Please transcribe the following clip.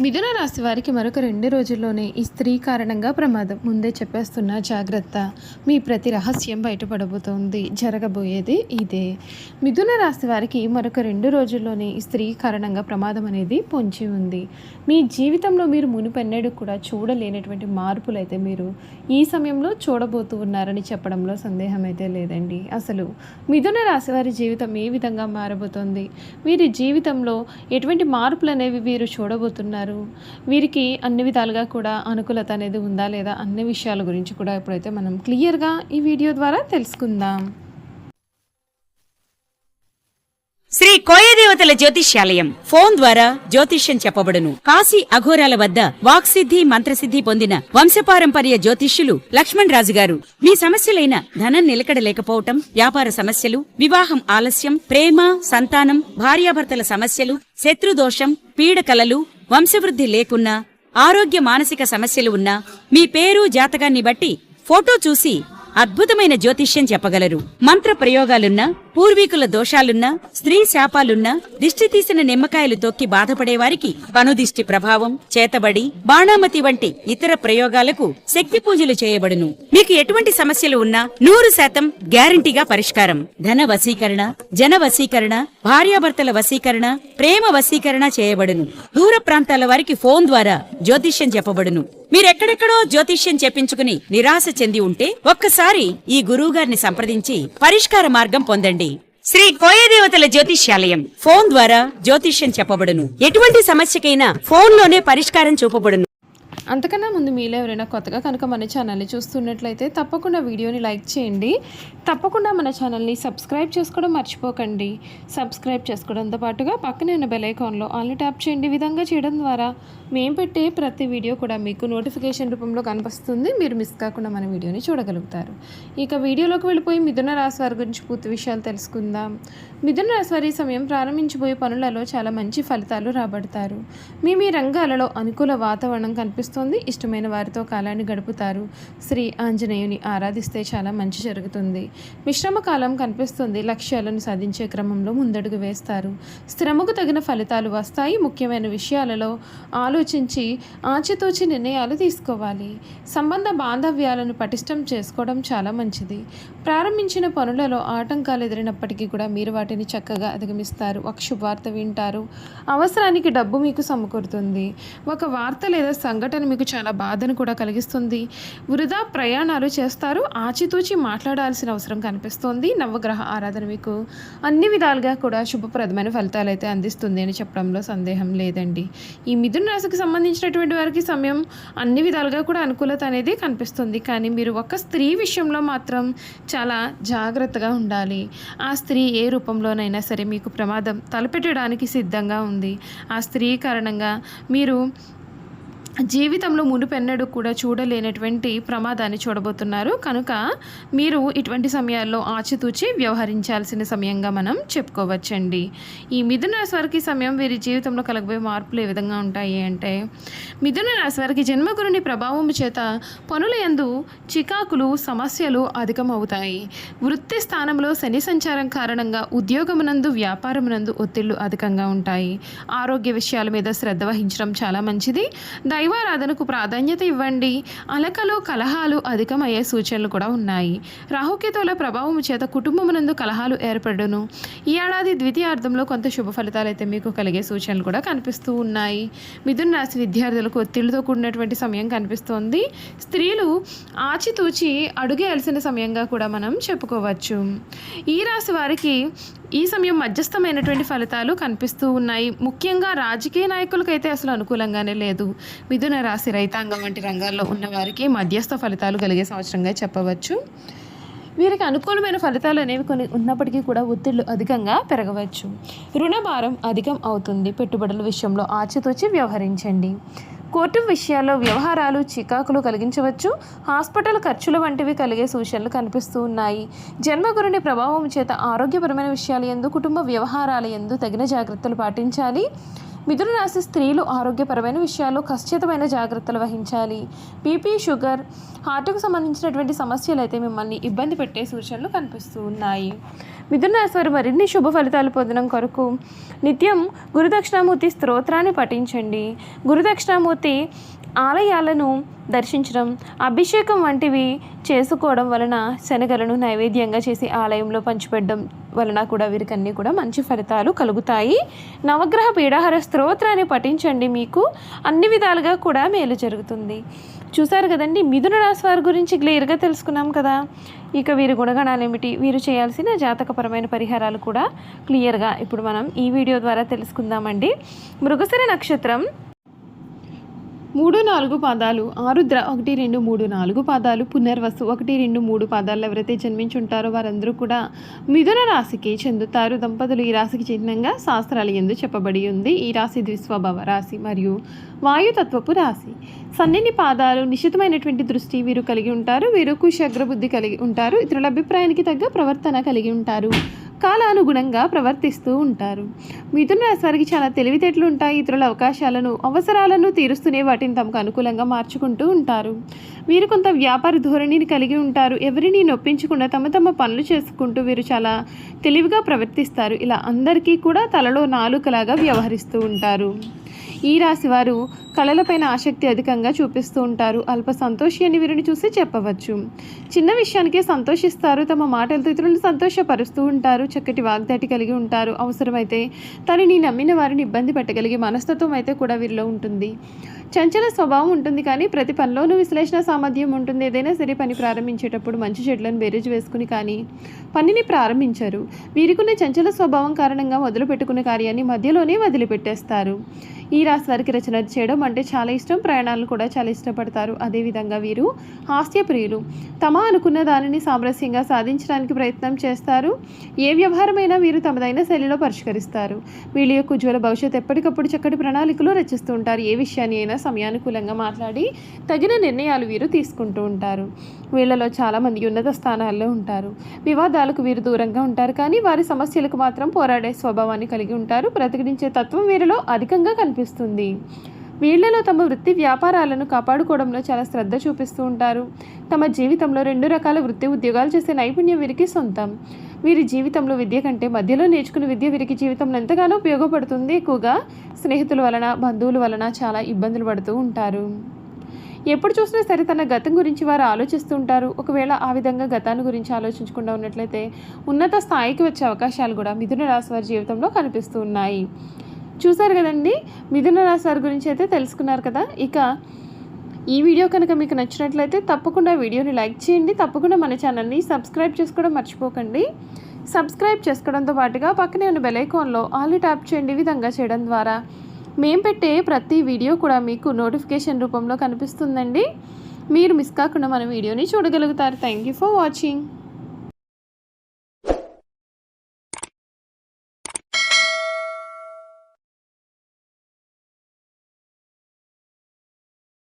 మిథున రాశి వారికి మరొక 2 రోజుల్లోనే ఈ స్త్రీ కారణంగా ప్రమాదం. ముందే చెప్పేస్తున్నా జాగ్రత్త. మీ ప్రతి రహస్యం బయటపడబోతోంది. జరగబోయేది ఇదే. మిథున రాశి వారికి మరొక 2 రోజుల్లోనే ఈ స్త్రీ కారణంగా ప్రమాదం అనేది పొంచి ఉంది. మీ జీవితంలో మీరు మునుపెన్నడూ కూడా చూడలేనటువంటి మార్పులైతే మీరు ఈ సమయంలో చూడబోతూ ఉన్నారని చెప్పడంలో సందేహం అయితే లేదండి. అసలు మిథున రాశి వారి జీవితం ఏ విధంగా మారబోతోంది, వీరి జీవితంలో ఎటువంటి మార్పులు అనేవి వీరు చూడబోతున్నారు, వీరికి అన్ని విధాలుగా కూడా అనుకూలత అనేది ఉందా లేదా అన్ని విషయాల గురించి కూడా ఇప్పుడైతే మనం క్లియర్గా ఈ వీడియో ద్వారా తెలుసుకుందాం. శ్రీ కోయదేవతల జ్యోతిష్యాలయం ఫోన్ ద్వారా జ్యోతిష్యం చెప్పబడును. కాశీ అఘోరాల వద్ద వాక్సిద్ధి మంత్రసిద్ధి పొందిన వంశపారంపర్య జ్యోతిష్యులు లక్ష్మణ్ రాజు గారు మీ సమస్యలైన ధనం నిలకడ లేకపోవటం, వ్యాపార సమస్యలు, వివాహం ఆలస్యం, ప్రేమ, సంతానం, భార్యాభర్తల సమస్యలు, శత్రుదోషం, పీడకలలు, వంశవృద్ధి లేకున్నా, ఆరోగ్య మానసిక సమస్యలు ఉన్నా, మీ పేరు జాతకాన్ని బట్టి ఫోటో చూసి అద్భుతమైన జ్యోతిష్యం చెప్పగలరు. మంత్ర ప్రయోగాలున్నా, పూర్వీకుల దోషాలున్నా, స్త్రీ శాపాలున్నా, దిష్టి తీసిన నిమ్మకాయలు తొక్కి బాధపడేవారికి కనుదిష్టి ప్రభావం, చేతబడి, బాణామతి వంటి ఇతర ప్రయోగాలకు శక్తి పూజలు చేయబడును. మీకు ఎటువంటి సమస్యలు ఉన్నా 100% గ్యారంటీగా పరిష్కారం. ధన వశీకరణ, జన వశీకరణ, భార్యాభర్తల వశీకరణ, ప్రేమ వశీకరణ చేయబడును. దూర ప్రాంతాల వారికి ఫోన్ ద్వారా జ్యోతిష్యం చెప్పబడును. మీరెక్కడెక్కడో జ్యోతిష్యం చెప్పించుకుని నిరాశ చెంది ఉంటే ఒక్కసారి ఈ గురువుగారిని సంప్రదించి పరిష్కార మార్గం పొందండి. శ్రీ కోయదేవతల జ్యోతిష్యాలయం ఫోన్ ద్వారా జ్యోతిష్యం చెప్పబడును. ఎటువంటి సమస్యకైనా ఫోన్లోనే పరిష్కారం చూపబడును. అంతకన్నా ముందు మీలో ఎవరైనా కొత్తగా కనుక మన ఛానల్ని చూస్తున్నట్లయితే తప్పకుండా వీడియోని లైక్ చేయండి. తప్పకుండా మన ఛానల్ని సబ్స్క్రైబ్ చేసుకోవడం మర్చిపోకండి. సబ్స్క్రైబ్ చేసుకోవడంతో పాటుగా పక్కనే ఉన్న బెల్ ఐకాన్లో ఆల్ని ట్యాప్ చేయండి. విధంగా చేయడం ద్వారా మేము పెట్టే ప్రతి వీడియో కూడా మీకు నోటిఫికేషన్ రూపంలో కనిపిస్తుంది. మీరు మిస్ కాకుండా మన వీడియోని చూడగలుగుతారు. ఇక వీడియోలోకి వెళ్ళిపోయి మిథున రాశి వారి గురించి పూర్తి విషయాలు తెలుసుకుందాం. మిథున రాశి వారి సమయం ప్రారంభించబోయే పనులలో చాలా మంచి ఫలితాలు రాబడతారు. మీ రంగాలలో అనుకూల వాతావరణం కనిపిస్తుంది. ఇష్టమైన వారితో కాలాన్ని గడుపుతారు. శ్రీ ఆంజనేయుని ఆరాధిస్తే చాలా మంచి జరుగుతుంది. మిశ్రమ కాలం కనిపిస్తుంది. లక్ష్యాలను సాధించే క్రమంలో ముందడుగు వేస్తారు. శ్రమకు తగిన ఫలితాలు వస్తాయి. ముఖ్యమైన విషయాలలో ఆలోచించి ఆచితూచి నిర్ణయాలు తీసుకోవాలి. సంబంధ బాంధవ్యాలను పటిష్టం చేసుకోవడం చాలా మంచిది. ప్రారంభించిన పనులలో ఆటంకాలు ఎదురైనప్పటికీ కూడా మీరు వాటిని చక్కగా అధిగమిస్తారు. ఒక శుభవార్త వింటారు. అవసరానికి డబ్బు మీకు సమకూరుతుంది. ఒక వార్త లేదా సంఘటన మీకు చాలా బాధను కూడా కలిగిస్తుంది. వృధా ప్రయాణాలు చేస్తారు. ఆచితూచి మాట్లాడాల్సిన అవసరం కనిపిస్తోంది. నవగ్రహ ఆరాధన మీకు అన్ని విధాలుగా కూడా శుభప్రదమైన ఫలితాలు అయితే అందిస్తుంది అని చెప్పడంలో సందేహం లేదండి. ఈ మిథున రాశికి సంబంధించినటువంటి వారికి సమయం అన్ని విధాలుగా కూడా అనుకూలత అనేది కనిపిస్తుంది. కానీ మీరు ఒక స్త్రీ విషయంలో మాత్రం చాలా జాగ్రత్తగా ఉండాలి. ఆ స్త్రీ ఏ రూపంలోనైనా సరే మీకు ప్రమాదం తలపెట్టడానికి సిద్ధంగా ఉంది. ఆ స్త్రీ కారణంగా మీరు జీవితంలో మునుపెన్నడూ కూడా చూడలేనటువంటి ప్రమాదాన్ని చూడబోతున్నారు. కనుక మీరు ఇటువంటి సమయాల్లో ఆచితూచి వ్యవహరించాల్సిన సమయంగా మనం చెప్పుకోవచ్చండి. ఈ మిథున రాశి వారికి సమయం వీరి జీవితంలో కలగబోయే మార్పులు ఏ విధంగా ఉంటాయి అంటే, మిథున రాశి వారికి జన్మగురుని ప్రభావం చేత పనుల యందు చికాకులు, సమస్యలు అధికమవుతాయి. వృత్తి స్థానంలో శని సంచారం కారణంగా ఉద్యోగమునందు, వ్యాపారమునందు ఒత్తిళ్లు అధికంగా ఉంటాయి. ఆరోగ్య విషయాల మీద శ్రద్ధ వహించడం చాలా మంచిది. దైవారాధనకు ప్రాధాన్యత ఇవ్వండి. అలకలు, కలహాలు అధికమయ్యే సూచనలు కూడా ఉన్నాయి. రాహుకేతువుల ప్రభావం చేత కుటుంబమునందు కలహాలు ఏర్పడును. ఈ ఏడాది ద్వితీయార్థంలో కొంత శుభ ఫలితాలు అయితే మీకు కలిగే సూచనలు కూడా కనిపిస్తూ ఉన్నాయి. మిథున రాశి విద్యార్థులకు ఒత్తిడితో కూడినటువంటి సమయం కనిపిస్తోంది. స్త్రీలు ఆచితూచి అడుగేయాల్సిన సమయంగా కూడా మనం చెప్పుకోవచ్చు. ఈ రాశి వారికి ఈ సమయం మధ్యస్థమైనటువంటి ఫలితాలు కనిపిస్తూ ఉన్నాయి. ముఖ్యంగా రాజకీయ నాయకులకైతే అసలు అనుకూలంగానే లేదు. మిథున రాశి రైతాంగం వంటి రంగాల్లో ఉన్న వారికి మధ్యస్థ ఫలితాలు కలిగే సంవత్సరంగా చెప్పవచ్చు. వీరికి అనుకూలమైన ఫలితాలు అనేవి కొన్ని ఉన్నప్పటికీ కూడా ఒత్తిళ్లు అధికంగా పెరగవచ్చు. రుణభారం అధికం అవుతుంది. పెట్టుబడుల విషయంలో ఆచితూచి వ్యవహరించండి. కోర్టు విషయాల్లో వ్యవహారాలు చికాకులు కలిగించవచ్చు. హాస్పిటల్ ఖర్చులు వంటివి కలిగే సూచనలు కనిపిస్తూ ఉన్నాయి. జన్మగురుని ప్రభావం చేత ఆరోగ్యపరమైన విషయాల యందు, కుటుంబ వ్యవహారాల యందు తగిన జాగ్రత్తలు పాటించాలి. మిథున రాశి స్త్రీలు ఆరోగ్యపరమైన విషయాల్లో ఖచ్చితమైన జాగ్రత్తలు వహించాలి. బీపీ, షుగర్, హార్ట్కు సంబంధించినటువంటి సమస్యలు అయితే మిమ్మల్ని ఇబ్బంది పెట్టే సూచనలు కనిపిస్తూ ఉన్నాయి. మిథున రాశి వారు మరిన్ని శుభ ఫలితాలు పొందడం కొరకు నిత్యం గురుదక్షిణామూర్తి స్తోత్రాన్ని పఠించండి. గురుదక్షిణామూర్తి ఆలయాలను దర్శించడం, అభిషేకం వంటివి చేసుకోవడం వలన శనగలను నైవేద్యంగా చేసి ఆలయంలో పంచిపెట్టడం వలన కూడా వీరికన్నీ కూడా మంచి ఫలితాలు కలుగుతాయి. నవగ్రహ పీడాహార స్తోత్రాన్ని పఠించండి, మీకు అన్ని విధాలుగా కూడా మేలు జరుగుతుంది. చూసారు కదండి, మిథున రాశి వారి గురించి క్లియర్గా తెలుసుకున్నాం కదా. ఇక వీరి గుణగణాలు ఏమిటి, వీరు చేయాల్సిన జాతకపరమైన పరిహారాలు కూడా క్లియర్గా ఇప్పుడు మనం ఈ వీడియో ద్వారా తెలుసుకుందామండి. మృగశిర నక్షత్రం 3, 4 పాదాలు, ఆరుద్ర 1, 2, 3, 4 పాదాలు, పునర్వసు 1, 2, 3 పాదాలు ఎవరైతే జన్మించుంటారో వారందరూ కూడా మిథున రాశికి చెందుతారు. దంపతులు ఈ రాశికి చిహ్నంగా శాస్త్రాలు యందు చెప్పబడి ఉంది. ఈ రాశి ద్విస్వభావ రాశి మరియు వాయుతత్వపు రాశి. సన్నని పాదాలు, నిశితమైనటువంటి దృష్టి వీరు కలిగి ఉంటారు. వీరు కుశగ్రబుద్ధి కలిగి ఉంటారు. ఇతరుల అభిప్రాయానికి తగ్గ ప్రవర్తన కలిగి ఉంటారు. కాలానుగుణంగా ప్రవర్తిస్తూ ఉంటారు. మిథున రాశి వారికి చాలా తెలివితేటలు ఉంటాయి. ఇతరుల అవసరాలను తీరుస్తూనే వాటిని తమకు అనుకూలంగా మార్చుకుంటూ ఉంటారు. వీరు కొంత వ్యాపార ధోరణిని కలిగి ఉంటారు. ఎవరిని నొప్పించకుండా తమ పనులు చేసుకుంటూ వీరు చాలా తెలివిగా ప్రవర్తిస్తారు. ఇలా అందరికీ కూడా తలలో నాలుకలాగా వ్యవహరిస్తూ ఉంటారు. ఈ రాశి వారు కళలపైన ఆసక్తి అధికంగా చూపిస్తూ ఉంటారు. అల్ప సంతోషి అని వీరిని చూసి చెప్పవచ్చు. చిన్న విషయానికే సంతోషిస్తారు. తమ మాటలతో ఇతరులను సంతోషపరుస్తూ ఉంటారు. చక్కటి వాగ్దాటి కలిగి ఉంటారు. అవసరమైతే తనని నమ్మిన వారిని ఇబ్బంది పెట్టగలిగే మనస్తత్వం అయితే కూడా వీరిలో ఉంటుంది. చంచల స్వభావం ఉంటుంది, కానీ ప్రతి పనిలోనూ విశ్లేషణ సామర్థ్యం ఉంటుంది. ఏదైనా సరే పని ప్రారంభించేటప్పుడు మంచి చెడ్లను బేరీజు వేసుకుని కానీ పనిని ప్రారంభించరు. వీరికున్న చంచల స్వభావం కారణంగా మొదలుపెట్టుకునే కార్యాన్ని మధ్యలోనే వదిలిపెట్టేస్తారు. ఈ రాశి వారికి రచన చేయడం అంటే చాలా ఇష్టం. ప్రయాణాలను కూడా చాలా ఇష్టపడతారు. అదేవిధంగా వీరు హాస్యప్రియులు. తమ అనుకున్న దానిని సామరస్యంగా సాధించడానికి ప్రయత్నం చేస్తారు. ఏ వ్యవహారమైనా వీరు తమదైన శైలిలో పరిష్కరిస్తారు. వీళ్ళ యొక్క ఉజ్వల భవిష్యత్తు ఎప్పటికప్పుడు చక్కటి ప్రణాళికలు రచిస్తూ ఉంటారు. ఏ విషయాన్ని అయినా సమయానుకూలంగా మాట్లాడి తగిన నిర్ణయాలు వీరు తీసుకుంటూ ఉంటారు. వీళ్ళలో చాలామంది ఉన్నత స్థానాల్లో ఉంటారు. వివాదాలకు వీరు దూరంగా ఉంటారు, కానీ వారి సమస్యలకు మాత్రం పోరాడే స్వభావాన్ని కలిగి ఉంటారు. ప్రతిఘటించే తత్వం వీరిలో అధికంగా కనిపిస్తుంది. వీళ్లలో తమ వృత్తి వ్యాపారాలను కాపాడుకోవడంలో చాలా శ్రద్ధ చూపిస్తూ ఉంటారు. తమ జీవితంలో 2 రకాల వృత్తి ఉద్యోగాలు చేసే నైపుణ్యం వీరికి సొంతం. వీరి జీవితంలో విద్య కంటే మధ్యలో నేర్చుకున్న విద్య వీరికి జీవితంలో ఎంతగానో ఉపయోగపడుతుంది. ఎక్కువగా స్నేహితుల వలన, బంధువుల వలన చాలా ఇబ్బందులు పడుతూ ఉంటారు. ఎప్పుడు చూసినా సరే తన గతం గురించి వారు ఆలోచిస్తూ ఉంటారు. ఒకవేళ ఆ విధంగా గతాన్ని గురించి ఆలోచించకుండా ఉన్నట్లయితే ఉన్నత స్థాయికి వచ్చే అవకాశాలు కూడా మిథున రాశి వారి జీవితంలో కనిపిస్తూ ఉన్నాయి. చూసారు కదండి, మిథున రాశి వారి గురించి అయితే తెలుసుకున్నారు కదా. ఇక ఈ వీడియో కనుక మీకు నచ్చినట్లయితే తప్పకుండా వీడియోని లైక్ చేయండి. తప్పకుండా మన ఛానల్ని సబ్స్క్రైబ్ చేసుకోవడం మర్చిపోకండి. సబ్స్క్రైబ్ చేసుకోవడంతో పాటుగా పక్కనే ఉన్న బెల్ ఐకాన్లో ఆల్ ట్యాప్ చేయండి. ఈ విధంగా చేయడం ద్వారా మేము పెట్టే ప్రతి వీడియో కూడా మీకు నోటిఫికేషన్ రూపంలో కనిపిస్తుందండి. మీరు మిస్ కాకుండా మన వీడియోని చూడగలుగుతారు. Thank you for watching.